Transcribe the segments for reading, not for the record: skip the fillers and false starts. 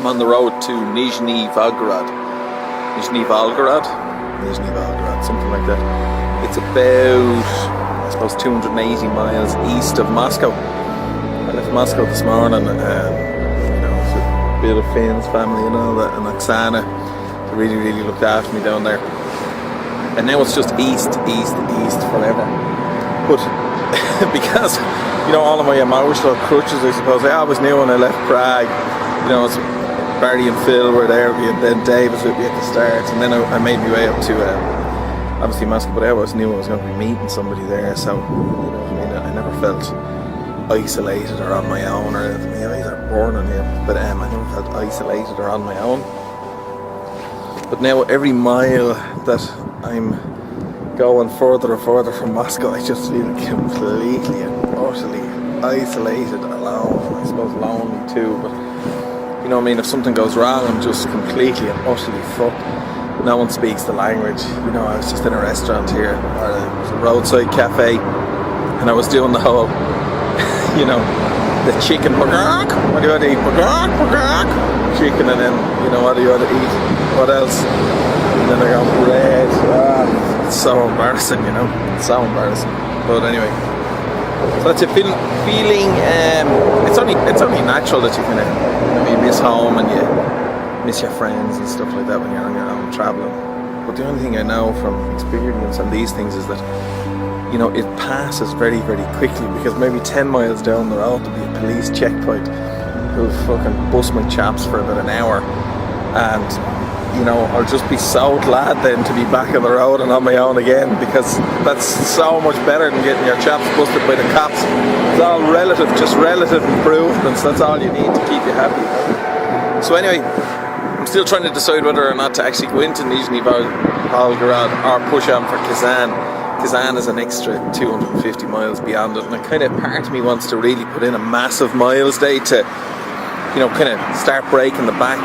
on the road to Nizhny Novgorod, something like that. It's about, I suppose, 280 miles east of Moscow. I left Moscow this morning, and it's a bit of Finn's family and all that, and Oksana, they really looked after me down there. And now it's just east forever. But because, all of my emotional crutches, I suppose, I always knew when I left Prague, it's Barry and Phil were there, and then Dave was with me at the start, and then I made my way up to obviously Moscow, but I always knew I was going to be meeting somebody there, so I never felt isolated or on my own, or my eyes are burning here, but I never felt isolated or on my own. But now every mile that I'm going further and further from Moscow, I just feel completely and utterly isolated, alone. I suppose lonely too, but if something goes wrong, I'm just completely and utterly fucked. No one speaks the language. I was just in a restaurant here, or it was a roadside cafe, and I was doing the whole, the chicken burgak. What do you want to eat? Burgak. Chicken, and then, what do you want to eat? What else? And then I got bread. It's so embarrassing, It's so embarrassing. But anyway, so that's it. Feeling. It's only natural that you kind of, you miss home and you miss your friends and stuff like that when you're on your own traveling. But the only thing I know from experience on these things is that, it passes very quickly, because maybe 10 miles down the road there'll be a police checkpoint who'll fucking bust my chaps for about an hour, and I'll just be so glad then to be back on the road and on my own again, because that's so much better than getting your chaps busted by the cops. It's all relative improvements. That's all you need to keep you happy. So anyway, I'm still trying to decide whether or not to actually go into Nizhny Novgorod or push on for Kazan. Kazan is an extra 250 miles beyond it, and part of me wants to really put in a massive miles day to kind of start breaking the back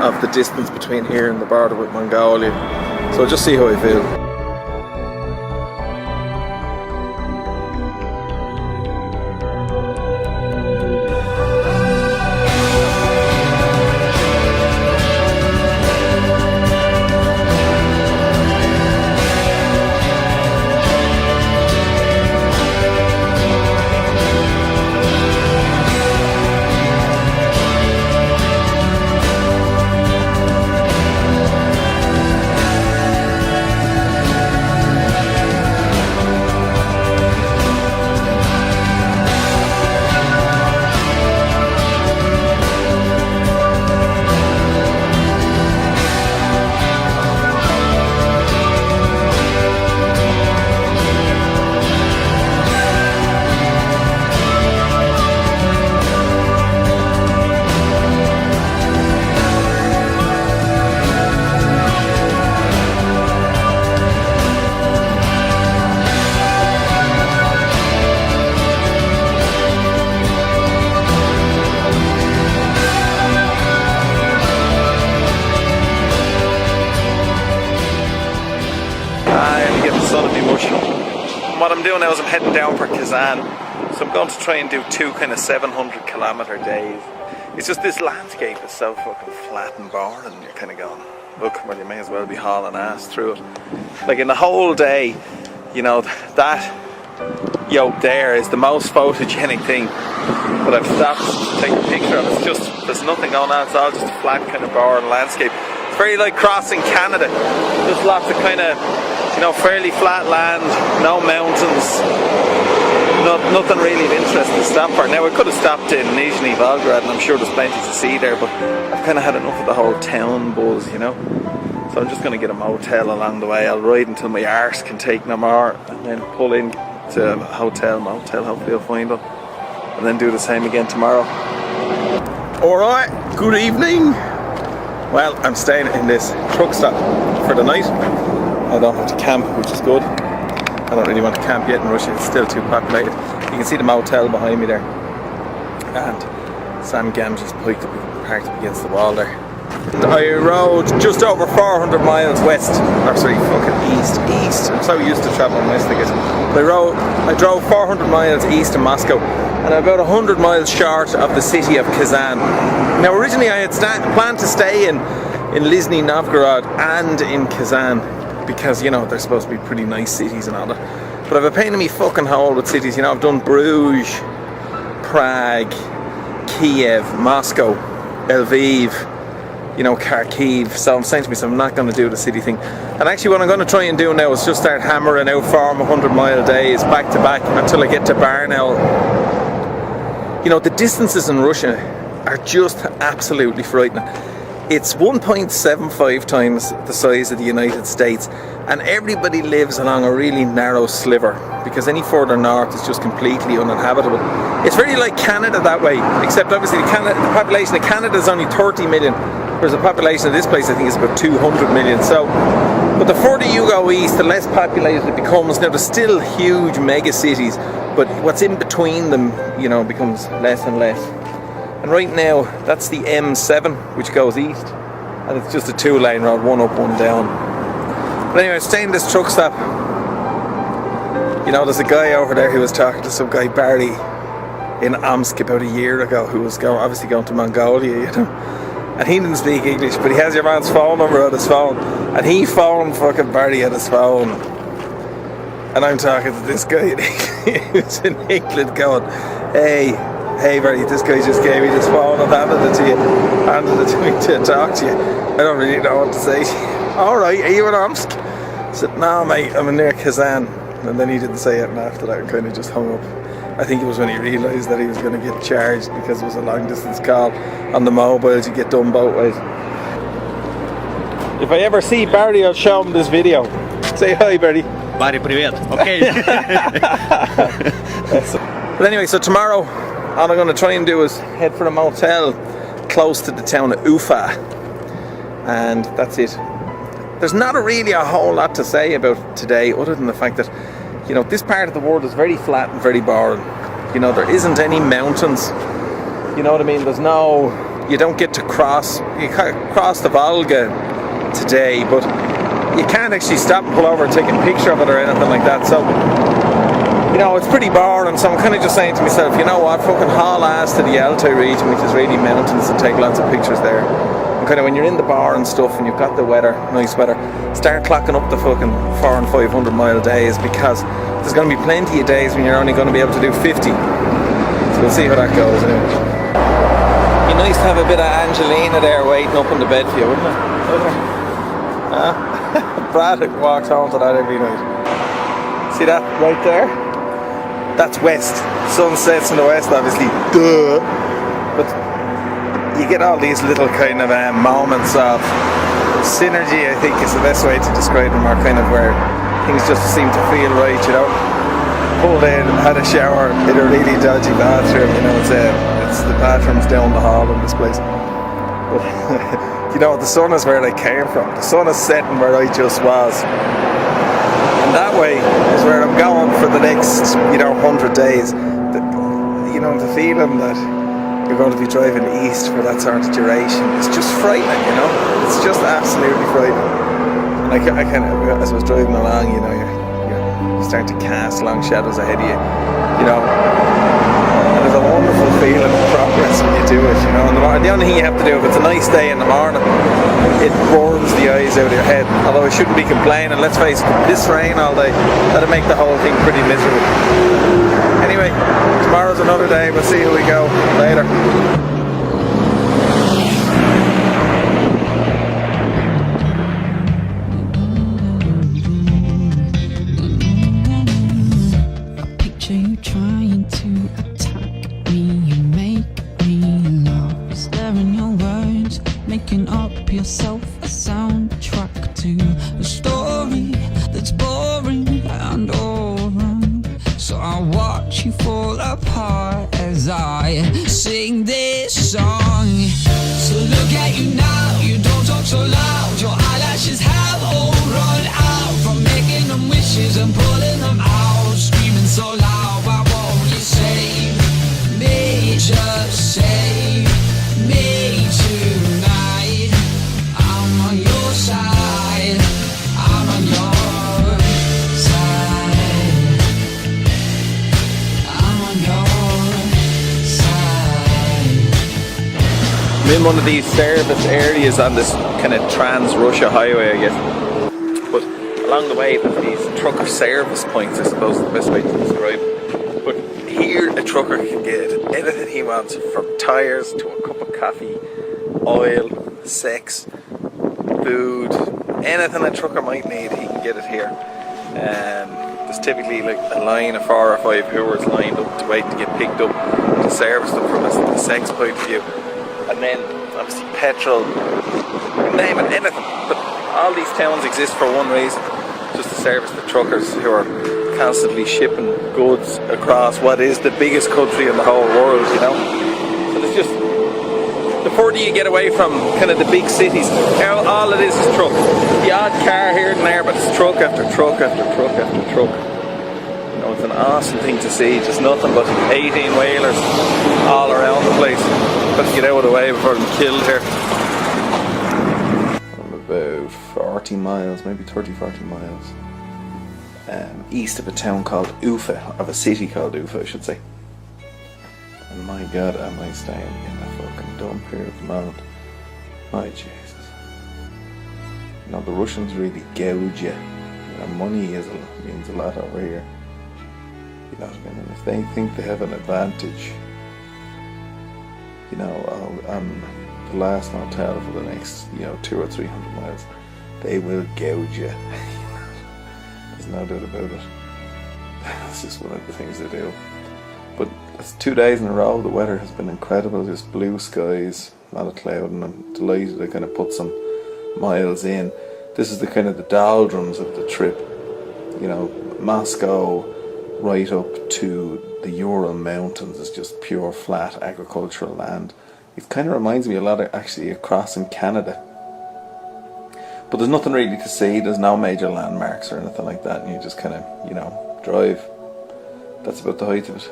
of the distance between here and the border with Mongolia. So I'll just see how I feel. What I'm doing now is I'm heading down for Kazan, so I'm going to try and do 2 kind of 700 kilometer days. It's just this landscape is so fucking flat and boring, and you're kind of going, look, well, you may as well be hauling ass through it. Like in the whole day, that yoke there is the most photogenic thing that I've stopped to take a picture of. It's just, there's nothing going on, it's all just a flat kind of boring landscape. It's very like crossing Canada, just lots of kind of fairly flat land, no mountains, nothing really of interest to stop for. Now I could have stopped in Nizhny Novgorod, and I'm sure there's plenty to see there, but I've kind of had enough of the whole town buzz, So I'm just going to get a motel along the way. I'll ride until my arse can take no more, and then pull in to a motel, hopefully I'll find one, and then do the same again tomorrow. Alright, good evening. Well, I'm staying in this truck stop for the night. I don't have to camp, which is good. I don't really want to camp yet in Russia, it's still too populated. You can see the motel behind me there. And Sam Gamgee's parked up against the wall there. I rode just over 400 miles west, or sorry, fucking east. I'm so used to travelling west, I guess. I drove 400 miles east of Moscow, and about 100 miles short of the city of Kazan. Now, originally I had planned to stay in Nizhny Novgorod and in Kazan, because, you know, they're supposed to be pretty nice cities and all that. But I've a pain in me fucking hole with cities, you know. I've done Bruges, Prague, Kiev, Moscow, Lviv, you know, Kharkiv. So I'm saying to myself, I'm not going to do the city thing. And actually what I'm going to try and do now is just start hammering out 100-mile days back to back until I get to Barnaul. You know, the distances in Russia are just absolutely frightening. It's 1.75 times the size of the United States, and everybody lives along a really narrow sliver, because any further north is just completely uninhabitable. It's very like Canada that way, except obviously the population of Canada is only 30 million, whereas the population of this place I think is about 200 million. So, but the further you go east, the less populated it becomes. Now there's still huge mega cities, but what's in between them, you know, becomes less and less. And right now, that's the M7, which goes east, and it's just a 2-lane road, one up, one down. But anyway, staying in this truck stop. You know, there's a guy over there who was talking to some guy, Barry, in Omsk about a year ago, who was obviously going to Mongolia, you know. And he didn't speak English, but he has your man's phone number on his phone, and he phoned fucking Barry on his phone. And I'm talking to this guy who's in England going, Hey Barry, this guy just gave me this phone and handed it to me to talk to you. I don't really know what to say to you. Alright, are you in Omsk? I said, no mate, I'm near Kazan. And then he didn't say it, and after that I kind of just hung up. I think it was when he realised that he was going to get charged, because it was a long distance call. On the mobiles you get done both ways. If I ever see Barry, I'll show him this video. Say hi Barry. Barry, привет. Okay. But anyway, so tomorrow all I'm going to try and do is head for a motel close to the town of Ufa, and that's it. There's not really a whole lot to say about today, other than the fact that, you know, this part of the world is very flat and very boring. You know, there isn't any mountains, you know what I mean? You don't get to you can't cross the Volga today, but you can't actually stop and pull over and take a picture of it or anything like that. So, you know, it's pretty boring, so I'm kind of just saying to myself, you know what, fucking haul ass to the Altai region, which is really mountains, and take lots of pictures there. And kind of when you're in the bar and stuff, and you've got the weather, nice weather, start clocking up the fucking 400 and 500 mile days, because there's going to be plenty of days when you're only going to be able to do 50. So we'll see how that goes anyway. Be nice to have a bit of Angelina there waiting up in the bed for you, wouldn't it? Brad walks home to that every night. See that right there? That's west. Sun sets in the west, obviously. Duh. But you get all these little kind of moments of synergy, I think is the best way to describe them, or kind of where things just seem to feel right, you know. Pulled in, had a shower in a really dodgy bathroom, you know, it's the bathroom's down the hall in this place. But, you know, the sun is where I came from. The sun is setting where I just was. And that way is where I'm going for the next, you know, 100 days. You know, the feeling that you're going to be driving east for that sort of duration, it's just frightening, you know. It's just absolutely frightening. And I kind of, as I was driving along, you know, you start to cast long shadows ahead of you, you know. And there's a wonderful feeling of progress when you do it, you know. And the only thing you have to do, if it's a nice day in the morning, it burns the eyes out of your head. Although I shouldn't be complaining, let's face it, this rain all day, that'll make the whole thing pretty miserable. Anyway, tomorrow's another day, we'll see how we go later. Yourself a soundtrack to a story that's boring and all wrong. So I watch you fall apart as I sing this song. So look at you now, you don't talk so loud. Your eyelashes have all run out from making them wishes and pulling them out. Screaming so loud, why won't you save me? Just save me tonight. I'm in one of these service areas on this kind of Trans-Russia highway, I guess. But along the way, there's these trucker service points, I suppose is the best way to describe it. But here, a trucker can get anything he wants, from tyres to a cup of coffee, oil, sex, food, anything a trucker might need, he can get it here. There's typically like a line of 4 or 5 hours lined up to wait to get picked up to service them from a sex point of view. And then obviously petrol, name it, anything. But all these towns exist for one reason, just to service the truckers who are constantly shipping goods across what is the biggest country in the whole world, you know. So it's just, the further you get away from kind of the big cities, all it is truck. The odd car here and there, but it's truck after truck after truck after truck. You know, it's an awesome thing to see, just nothing but 18-wheelers all around the place. Got to get out of the way before I'm killed here. I'm about 40 miles, maybe 30-40 miles east of a town called Ufa, of a city called Ufa, I should say. And my God, am I staying in a fucking dump here at the moment. My Jesus. You know, the Russians really gouge you. You know, money means a lot over here. You know what I mean? And if they think they have an advantage, you know, on the last motel for the next, 200 or 300 miles, they will gouge you. There's no doubt about it. It's just one of the things they do. But it's 2 days in a row, the weather has been incredible, just blue skies, not a cloud, and I'm delighted to kind of put some miles in. This is the kind of the doldrums of the trip. You know, Moscow right up to the Ural Mountains is just pure flat agricultural land. It kind of reminds me a lot of actually across in Canada. But there's nothing really to see, there's no major landmarks or anything like that, and you just kind of, drive. That's about the height of it.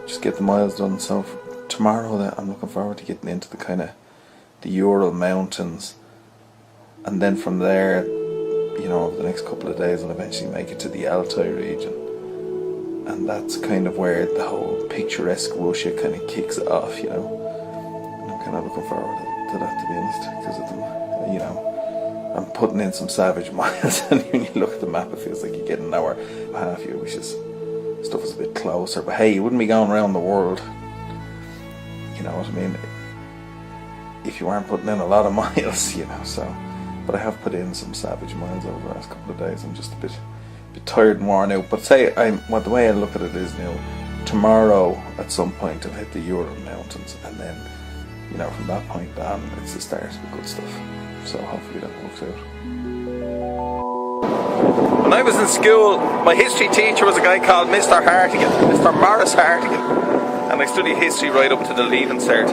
Just get the miles done. So tomorrow I'm looking forward to getting into the kind of the Ural Mountains, and then from there, over the next couple of days I'll eventually make it to the Altai region, and that's kind of where the whole picturesque Russia kind of kicks off, and I'm kind of looking forward to that, to be honest, because of them, I'm putting in some savage miles, and when you look at the map it feels like you get an hour and a half. You wish stuff was a bit closer, but hey, you wouldn't be going around the world, you know what I mean, if you aren't putting in a lot of miles, so. But I have put in some savage miles over the last couple of days. I'm just a bit tired and worn out. But the way I look at it is tomorrow at some point I'll hit the Ural Mountains, and then from that point on it's the start of the good stuff. So hopefully that works out. When I was in school, my history teacher was a guy called Mr. Hartigan, Mr. Morris Hartigan, and I studied history right up to the Leaving Cert.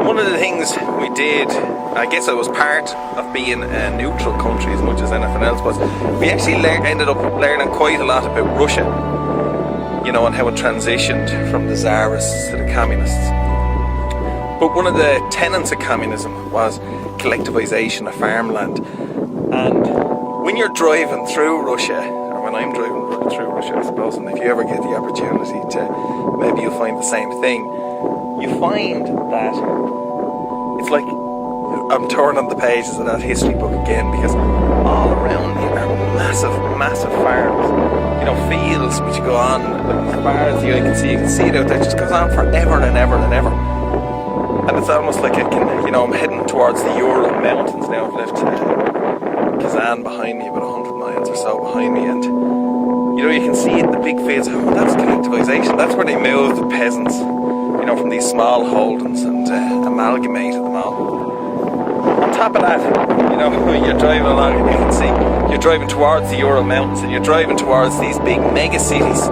One of the things we did, I guess I was part of being a neutral country as much as anything else, was we actually ended up learning quite a lot about Russia, and how it transitioned from the Tsarists to the communists. But one of the tenets of communism was collectivization of farmland. And when you're driving through Russia, or when I'm driving through Russia, I suppose, and if you ever get the opportunity to, maybe you'll find the same thing, you find that it's like I'm turning the pages of that history book again, because all around you are massive, massive farms. Fields which go on as far as the eye can see. You can see it out there. It just goes on forever and ever and ever. And it's almost like I'm heading towards the Ural Mountains now. I've left Kazan behind me, about 100 miles or so behind me, and you can see it, the big fields. Oh, that's collectivization. That's where they moved the peasants, from these small holdings and amalgamated them all. On top of that, you're driving along and you can see you're driving towards the Ural Mountains, and you're driving towards these big mega cities,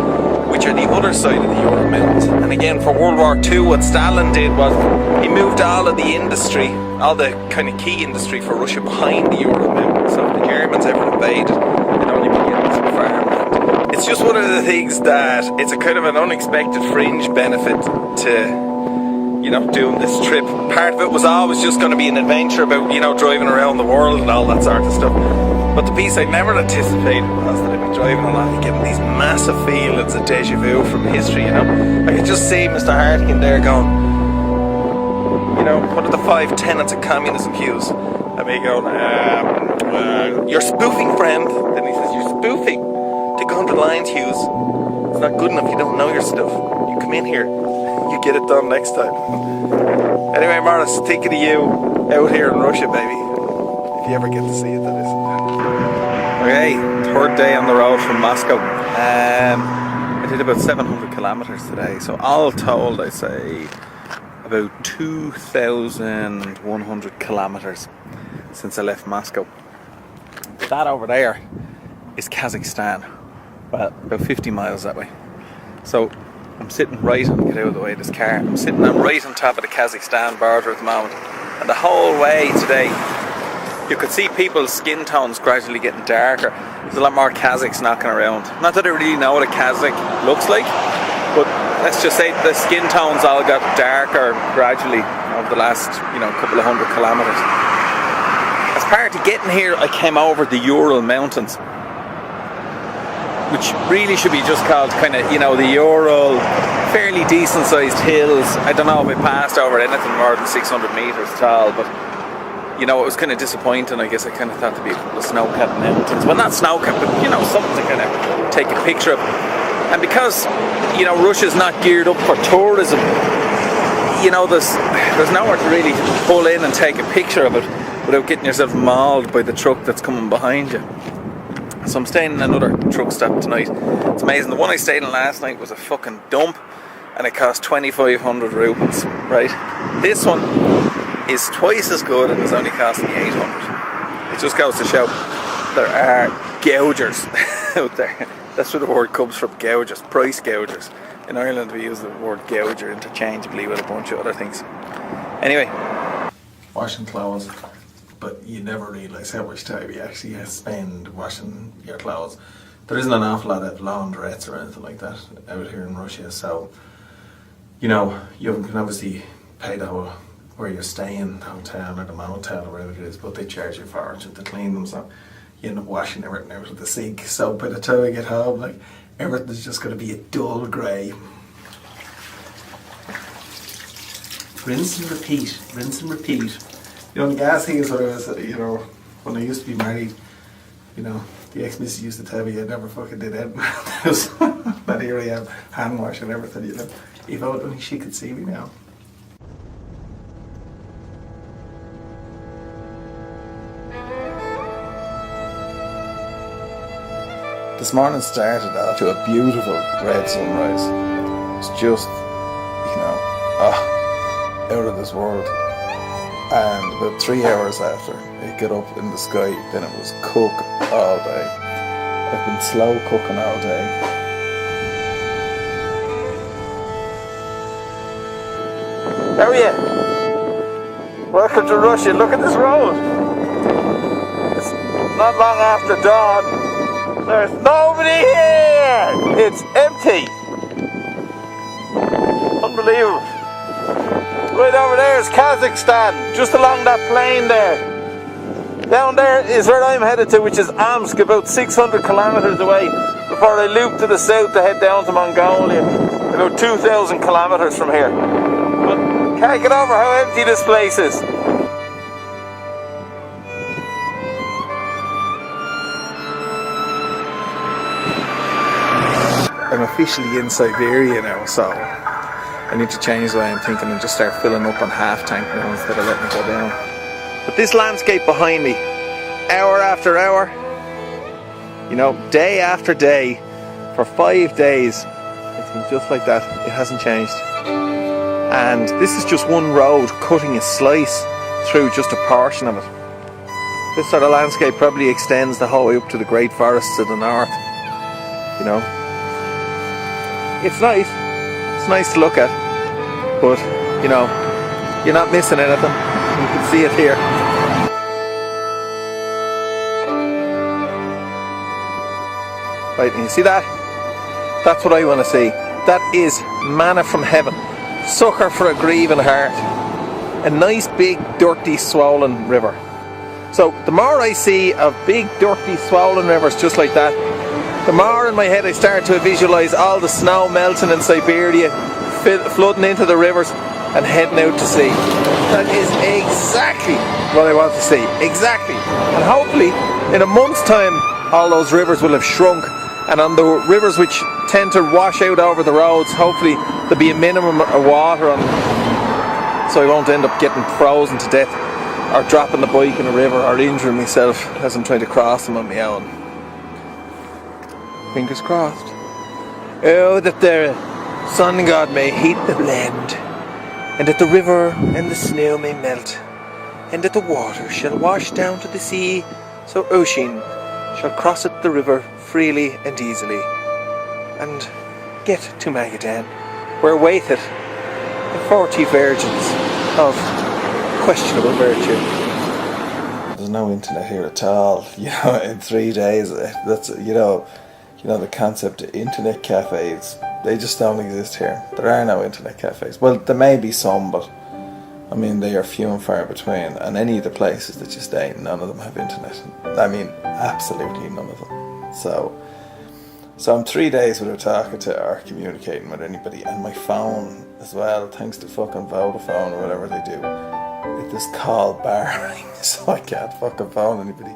which are the other side of the Ural Mountains. And again, for World War II, what Stalin did was he moved all of the industry, all the kind of key industry for Russia behind the Ural Mountains. So if the Germans ever invaded, they'd only be getting some farmland. It's just one of the things that it's a kind of an unexpected fringe benefit to doing this trip. Part of it was always just going to be an adventure about, driving around the world and all that sort of stuff. But the piece I never anticipated was that I'd be driving along and getting these massive feelings of deja vu from history, I could just see Mr. Hartigan there going, know, what are the 5 tenets of communism, Hughes? And me going, you're spoofing, friend. Then he says, you're spoofing. Take 100 lines, Hughes. It's not good enough, you don't know your stuff. You come in here, you get it done next time. Anyway, Morris, thinking of you out here in Russia, baby. If you ever get to see it, that is. Okay, 3rd day on the road from Moscow. I did about 700 kilometers today, so all told, I'd say about 2,100 kilometers since I left Moscow. That over there is Kazakhstan, well, about 50 miles that way. So I'm sitting right on, get out of the way of this car, I'm sitting right on top of the Kazakhstan border at the moment, and the whole way today you could see people's skin tones gradually getting darker. There's a lot more Kazakhs knocking around. Not that I really know what a Kazakh looks like, but let's just say the skin tones all got darker gradually over the last, couple of 100 kilometers. As part of getting here, I came over the Ural Mountains, which really should be just called the Ural, fairly decent sized hills. I don't know if I passed over anything more than 600 meters tall, but it was kind of disappointing. I guess I kind of thought to be a couple of snow-capped mountains. Well, not snow-capped, but something to kind of take a picture of. And because Russia's not geared up for tourism, there's nowhere to really pull in and take a picture of it without getting yourself mauled by the truck that's coming behind you. So I'm staying in another truck stop tonight. It's amazing. The one I stayed in last night was a fucking dump, and it cost 2,500 rubles. Right? This one is twice as good and it's only costing me 800. It just goes to show there are gougers out there. That's where the word comes from, gougers, price gougers. In Ireland we use the word gouger interchangeably with a bunch of other things. Anyway, washing clothes, but you never realise how much time you actually spend washing your clothes. There isn't an awful lot of laundrettes or anything like that out here in Russia, so you can obviously pay the whole where you're staying, the hotel or the motel or whatever it is, but they charge you a fortune to clean them, so you end up washing everything out of the sink. So by the time I get home, everything's just going to be a dull grey. Rinse and repeat, rinse and repeat. The gas thing is when I was, when I used to be married, the ex-missus used to tell me I never fucking did anything. But here I am, hand wash and everything, If only she could see me now. This morning started off to a beautiful red sunrise. It's just, out of this world. And about 3 hours after it got up in the sky, then it was cook all day. I've been slow cooking all day. How are you? Welcome to Russia. Look at this road. It's not long after dawn. There's nobody here! It's empty! Unbelievable. Right over there is Kazakhstan, just along that plain there. Down there is where I'm headed to, which is Omsk, about 600 kilometers away, before I loop to the south to head down to Mongolia, about 2,000 kilometers from here. But can't get over how empty this place is. I'm officially in Siberia now, so I need to change the way I'm thinking and just start filling up on half tank now instead of letting it go down. But this landscape behind me, hour after hour, day after day, for 5 days, it's been just like that. It hasn't changed. And this is just one road cutting a slice through just a portion of it. This sort of landscape probably extends the whole way up to the great forests to the north. It's nice. It's nice to look at, but you're not missing anything. You can see it here. Right, and you see that? That's what I want to see. That is manna from heaven. Succor for a grieving heart. A nice big dirty swollen river. So the more I see of big dirty swollen rivers just like that, the more in my head I start to visualise all the snow melting in Siberia, flooding into the rivers, and heading out to sea. That is exactly what I want to see. Exactly. And hopefully, in a month's time, all those rivers will have shrunk. And on the rivers which tend to wash out over the roads, hopefully there'll be a minimum of water on, so I won't end up getting frozen to death or dropping the bike in a river or injuring myself as I'm trying to cross them on my own. Fingers crossed. Oh, that the sun god may heat the land, and that the river and the snow may melt, and that the water shall wash down to the sea, so Oisin shall cross it the river freely and easily, and get to Magadan, where waiteth the 40 virgins of questionable virtue. There's no internet here at all, in 3 days. That's, the concept of internet cafes, they just don't exist here. There are no internet cafes. Well, there may be some, but I mean, they are few and far between. And any of the places that you stay, none of them have internet. I mean, absolutely none of them. So I'm 3 days without talking to or communicating with anybody, and my phone as well, thanks to fucking Vodafone or whatever they do, it just call barring, so I can't fucking phone anybody.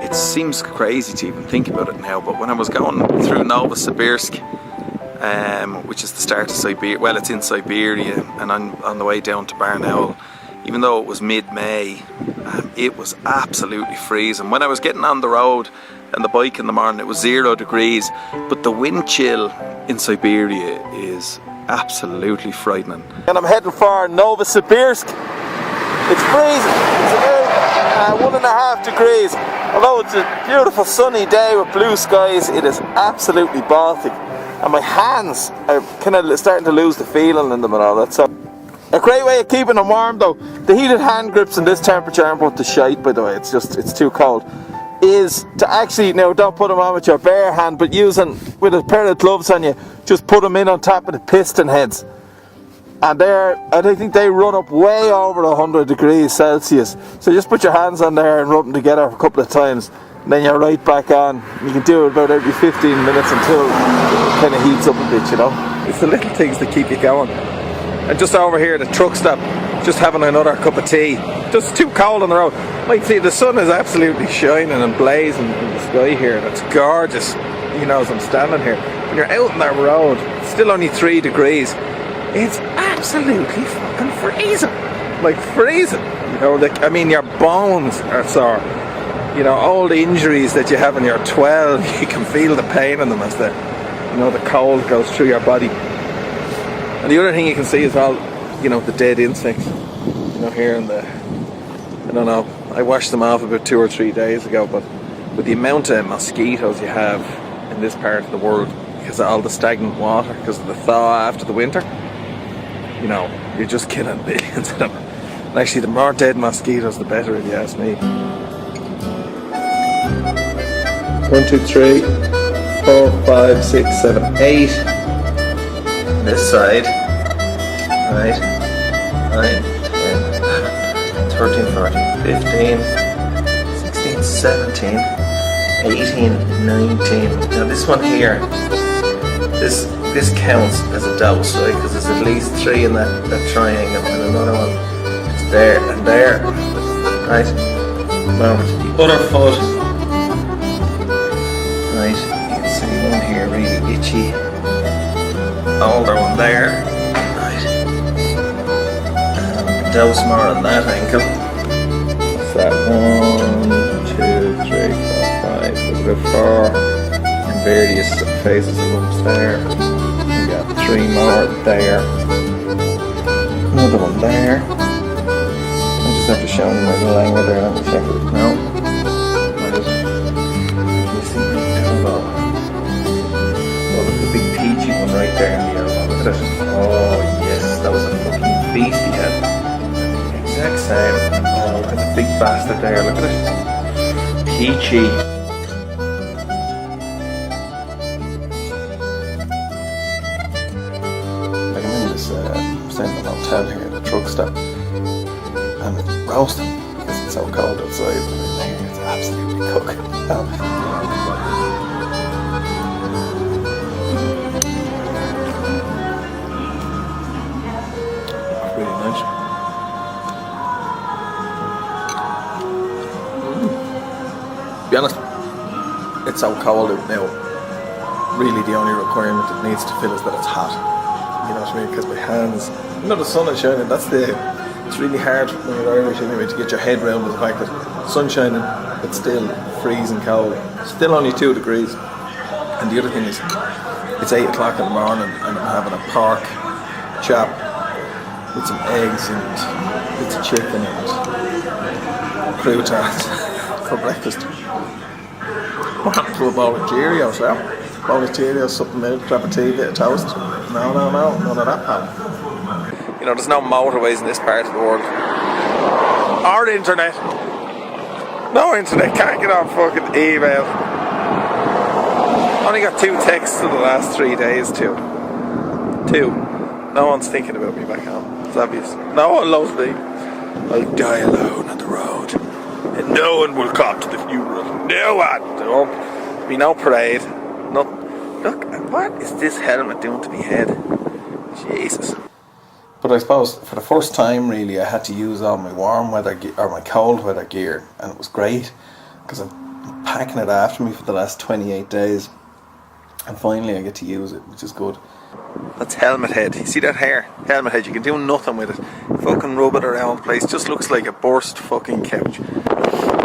It seems crazy to even think about it now, but when I was going through Novosibirsk, which is the start of Siberia, well, it's in Siberia, and on the way down to Barnaul, even though it was mid-May, it was absolutely freezing. When I was getting on the road and the bike in the morning, it was 0 degrees, but the wind chill in Siberia is absolutely frightening. And I'm heading for Novosibirsk. It's freezing. It's about 1.5 degrees. Although it's a beautiful sunny day with blue skies, it is absolutely Baltic. And my hands are kind of starting to lose the feeling in them and all that. So, a great way of keeping them warm though, the heated hand grips in this temperature aren't worth the shite, by the way, it's too cold, is to actually, now don't put them on with your bare hand, but with a pair of gloves on you, just put them in on top of the piston heads. And I think they run up way over 100 degrees Celsius. So just put your hands on there and rub them together a couple of times, and then you're right back on. You can do it about every 15 minutes until it kind of heats up a bit, It's the little things that keep you going. And just over here, the truck stop, just having another cup of tea. Just too cold on the road. Like, see, the sun is absolutely shining and blazing in the sky here. That's gorgeous, as I'm standing here. When you're out on that road, it's still only 3 degrees. It's absolutely fucking freezing. Like, freezing. Your bones are sore. All the injuries that you have when you're 12, you can feel the pain in them as the cold goes through your body. And the other thing you can see as well, the dead insects. Here in I don't know, I washed them off about 2 or 3 days ago, but with the amount of mosquitoes you have in this part of the world, because of all the stagnant water, because of the thaw after the winter, you're just killing billions of them. And actually, the more dead mosquitoes, the better, if you ask me. 1, 2, 3, 4, 5, 6, 7, 8. This side. Right. 9, 10, 13, 14, 15, 16, 17, 18, 19. Now this one here, this counts as a double strike because there's at least 3 in that triangle, and another one is there and there. Right. Now over to the other foot. Right. You can see one here really itchy. Older one there. Right. And a dose more on that ankle. What's that? 1, 2, 3, 4, 5. There's about 4 in various phases of lumps there. We got 3 more there. Another one there. I just have to show you my little anger there. Let me check it. No. Right. You see the elbow. Oh, look at the big peachy one right there in the elbow. Look at it. Oh yes, that was a fucking beast he had. Exact same. Oh, look at the big bastard there. Look at it. Peachy. Like, I'm in this staying in the hotel here at the truck stop, and it's roasting because it's so cold outside. But in here it's absolutely cooking. be honest, it's so cold out now. Really, the only requirement it needs to fill is that it's hot. You know what I mean? Because my hands, the sun is shining. It's really hard when you're Irish anyway to get your head round the fact that sun's shining, it's still freezing cold. Still only 2 degrees. And the other thing is, it's 8 o'clock in the morning and I'm having a pork chop with some eggs and bits of chicken and croutons for breakfast. What happened to a bowl of Cheerios, A bowl of Cheerios, something milk, grab a tea, bit of toast. No, none of that, pal. There's no motorways in this part of the world. Or internet. No internet, can't get on fucking email. Only got 2 texts in the last 3 days, 2. No one's thinking about me back home. It's obvious. No one loves me. I'll die alone on the road. And no one will come to the funeral. No one. There won't be no parade. No. Look, what is this helmet doing to my head? Jesus. But I suppose for the first time, really, I had to use all my warm weather or my cold weather gear, and it was great because I'm packing it after me for the last 28 days, and finally I get to use it, which is good. That's helmet head. You see that hair? Helmet head. You can do nothing with it. Fucking rub it around the place. Just looks like a burst fucking couch.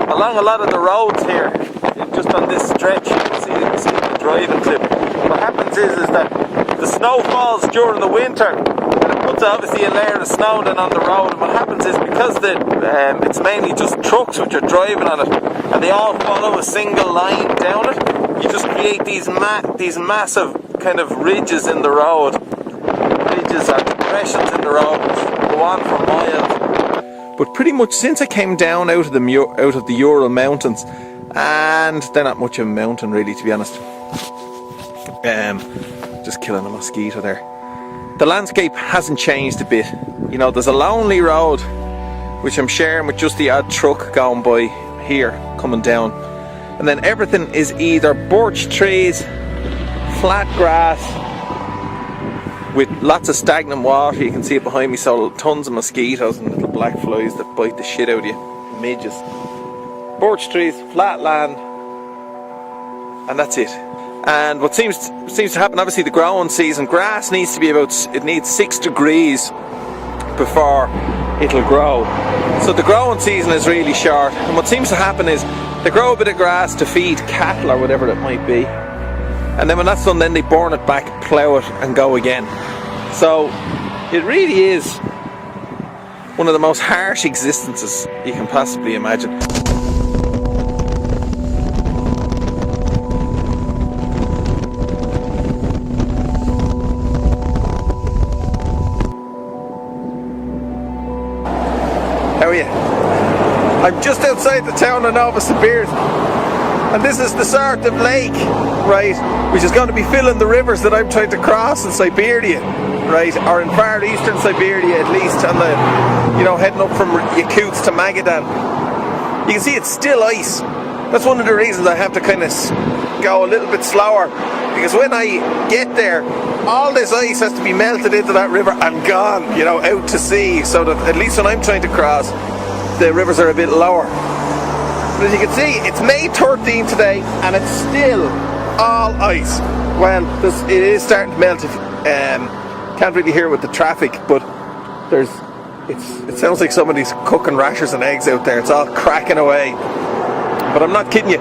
Along a lot of the roads here, just on this stretch, you can see the driving clip. What happens is that the snow falls during the winter, and it puts obviously a layer of snow then on the road. And what happens is because it's mainly just trucks which are driving on it, and they all follow a single line down it, you just create these massive kind of ridges in the road. Ridges or depressions in the road which go on for miles. But pretty much since I came down out of the Ural Mountains, and they're not much of a mountain really, to be honest. Just killing a mosquito there. The landscape hasn't changed a bit. There's a lonely road which I'm sharing with just the odd truck going by here, coming down. And then everything is either birch trees, flat grass, with lots of stagnant water. You can see it behind me, so tons of mosquitoes and little black flies that bite the shit out of you. Midges. Birch trees, flat land, and that's it. And what seems to happen, obviously the growing season, grass needs 6 degrees before it'll grow. So the growing season is really short, and what seems to happen is they grow a bit of grass to feed cattle or whatever it might be, and then when that's done, then they burn it back, plough it and go again. So it really is one of the most harsh existences you can possibly imagine. How are you? I'm just outside the town of Nova Sibirsk, and this is the sort of lake, right, which is going to be filling the rivers that I'm trying to cross in Siberia, right, or in far eastern Siberia at least, on the, heading up from Yakutsk to Magadan. You can see it's still ice. That's one of the reasons I have to kind of go a little bit slower, because when I get there, all this ice has to be melted into that river and gone, out to sea, so that at least when I'm trying to cross, the rivers are a bit lower. But as you can see, it's May 13 today, and it's still all ice. Well, it is starting to melt. Can't really hear with the traffic, but it sounds like somebody's cooking rashers and eggs out there. It's all cracking away. But I'm not kidding you.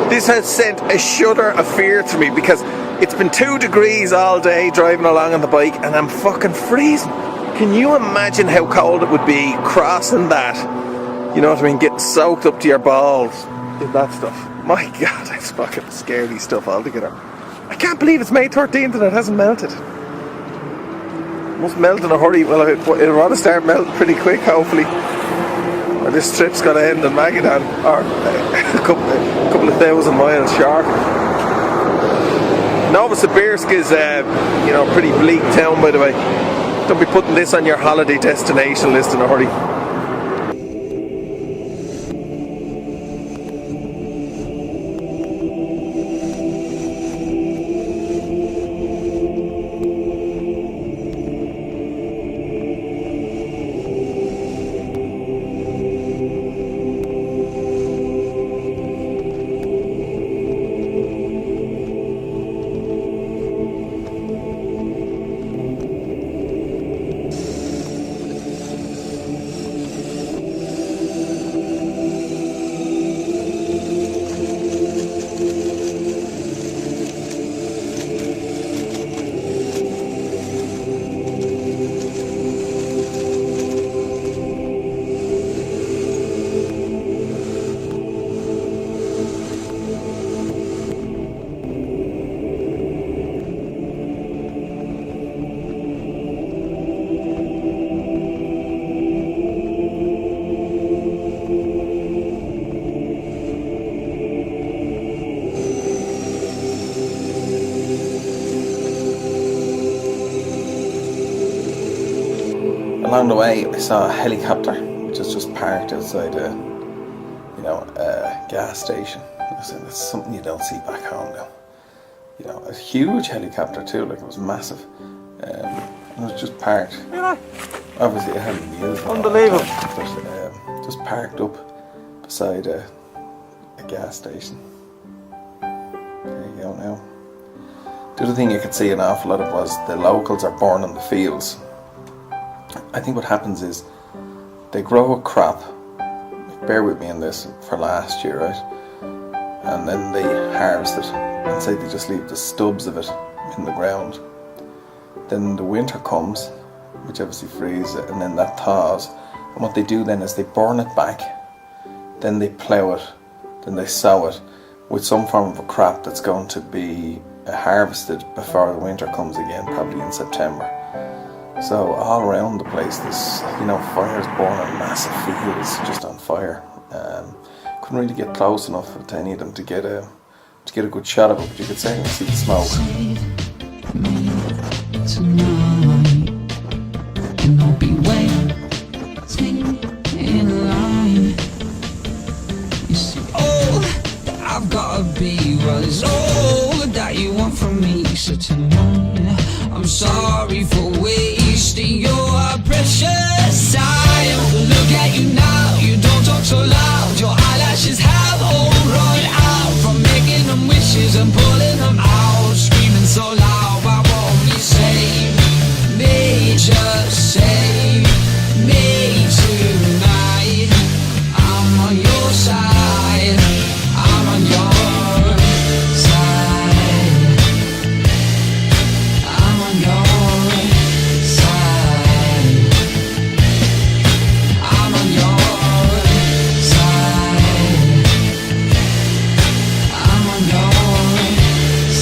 This has sent a shudder of fear to me, because it's been 2 degrees all day driving along on the bike, and I'm fucking freezing. Can you imagine how cold it would be crossing that? You know what I mean? Getting soaked up to your balls in that stuff. My God, it's fucking scary stuff altogether. I can't believe it's May 13th and it hasn't melted. It must melt in a hurry. Well, it'll want to start melting pretty quick, hopefully. Or this trip's going to end in Magadan, or a couple of thousand miles short. Novosibirsk is a pretty bleak town, by the way. Don't be putting this on your holiday destination list in a hurry. along the way, I saw a helicopter which is just parked outside a gas station. Listen, it's something you don't see back home now. A huge helicopter too, like it was massive. And it was just parked. Obviously, it hadn't been used. Unbelievable. But just parked up beside a gas station. There you go now. The other thing you could see an awful lot of was the locals are burning the fields. I think what happens is they grow a crop, bear with me on this, for last year, right? And then they harvest it, and say they just leave the stubs of it in the ground. Then the winter comes, which obviously freezes it, and then that thaws. And what they do then is they burn it back, then they plough it, then they sow it with some form of a crop that's going to be harvested before the winter comes again, probably in September. So all around the place there's fires burning, massive fields just on fire. Couldn't really get close enough to any of them to get a good shot of it, but you could certainly see the smoke. Save me tonight, and I'll be waiting in line. You see, all that I've gotta be, well, it's all that you want from me. So tonight, I'm sorry for wasting your precious time. Look at you now, you don't talk so loud. Your eyelashes have all run out from making them wishes and pulling them out. Screaming so loud, why won't you save me? Just save me tonight. I'm on your side, I'm on your side, I'm on your side, I'm on your side, I'm on your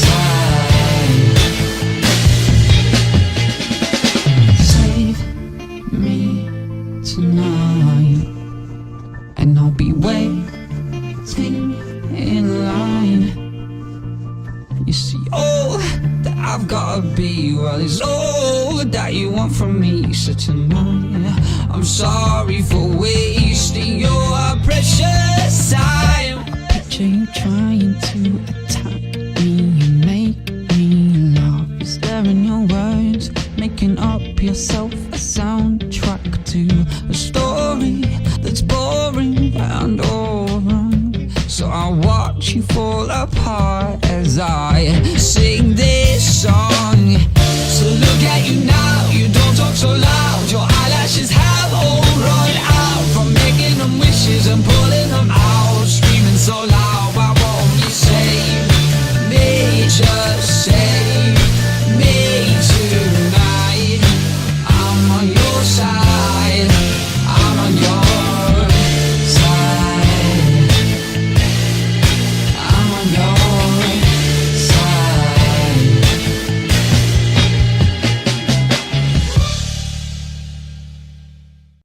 side. Save me tonight, and I'll be waiting in line. You see, all that I've gotta be, well, is all that you want from me. So tonight, I'm sorry for wasting your precious time. Picture you trying to attack me and make me laugh. Is there in your words, making up yourself a soundtrack to a story that's boring and all wrong. So I watch you fall apart as I sing this